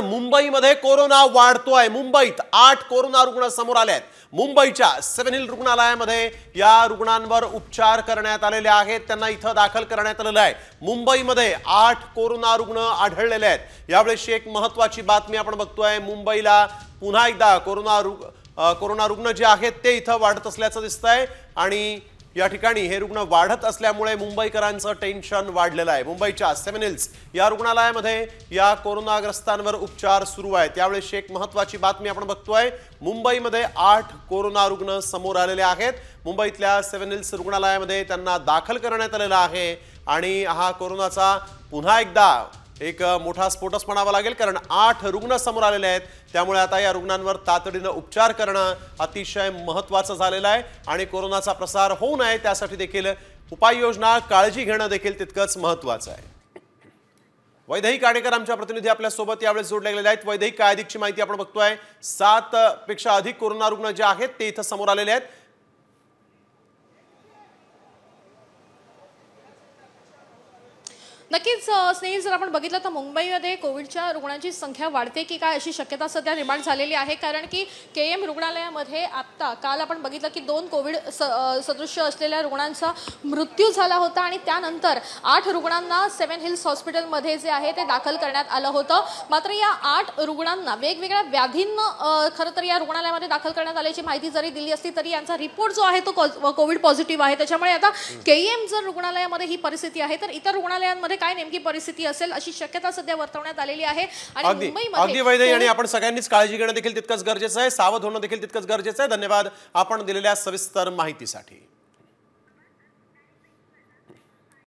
मुंबईमध्ये कोरोना वाढतोय। मुंबईत 8 कोरोना रुग्ण समोर आले आहेत। मुंबईच्या सेव्हन हिल रुग्णालयामध्ये या रुग्णांवर उपचार करण्यात आलेले आहेत। त्यांना इथं दाखल करण्यात आलेलं आहे। मुंबईमध्ये 8 कोरोना रुग्ण आढळलेले आहेत। यावेळी एक महत्त्वाची बातमी आपण बघतोय। मुंबईला पुन्हा एकदा कोरोना रुग्ण जे आहेत ते इथं वाढत असल्याचं दिसतंय आणि या ठिकाणी हे रुग्ण वाढत असल्यामुळे मुंबईकरांचं टेन्शन वाढलेलं आहे। मुंबईच्या सेव्हन हिल्स या रुग्णालयामध्ये या कोरोनाग्रस्तांवर उपचार सुरू आहेत। यावेळी एक महत्त्वाची बातमी आपण बघतोय। मुंबईमध्ये 8 कोरोना रुग्ण समोर आलेले आहेत। मुंबईतल्या सेव्हन हिल्स रुग्णालयामध्ये त्यांना दाखल करण्यात आलेलं आहे आणि हा कोरोनाचा पुन्हा एकदा एक मोठा स्फोटच म्हणावा लागेल, कारण 8 रुग्ण समोर आलेले आहेत। त्यामुळे आता या रुग्णांवर तातडीने उपचार करणं अतिशय महत्त्वाचं झालेलं आहे आणि कोरोनाचा प्रसार होऊ नये त्यासाठी देखील उपाययोजना काळजी घेणं देखील तितकंच महत्त्वाचं आहे। वैदेही काणेकर आमच्या प्रतिनिधी आपल्या सोबत यावेळी जोडले गेलेले आहेत। वैदेही, काय अधिकची माहिती आपण बघतोय? 7 पेक्षा अधिक कोरोना रुग्ण जे आहेत ते इथं समोर आलेले आहेत। नक्कीच स्नेहिल, जर आपण बघितलं तर मुंबईमध्ये कोविडच्या रुग्णांची संख्या वाढते की काय अशी शक्यता सध्या निर्माण झालेली आहे। कारण की केएम रुग्णालयामध्ये आता काल आपण बघितलं की 2 कोविड सदृश्य असलेल्या रुग्णांचा मृत्यू झाला होता आणि त्यानंतर 8 रुग्णांना सेव्हन हिल्स हॉस्पिटलमध्ये जे आहे ते दाखल करण्यात आलं होतं। मात्र या 8 रुग्णांना वेगवेगळ्या व्याधींना खरं तर या रुग्णालयामध्ये दाखल करण्यात आल्याची माहिती जरी दिली असली तरी यांचा रिपोर्ट जो आहे तो कोविड पॉझिटिव्ह आहे। त्याच्यामुळे आता केएम जर रुग्णालयामध्ये ही परिस्थिती आहे तर इतर रुग्णालयांमध्ये काय नेमकी परिस्थिती असेल अशी शक्यता सध्या वर्तवण्यात आलेली आहे। आणि मुंबईमध्ये अगदी वैद्य आणि आपण सगळ्यांनीच काळजी घेणं देखील तितकंच गरजेचं आहे, सावध होणं देखील तितकंच गरजेचं आहे। धन्यवाद आपण दिलेल्या सविस्तर माहितीसाठी।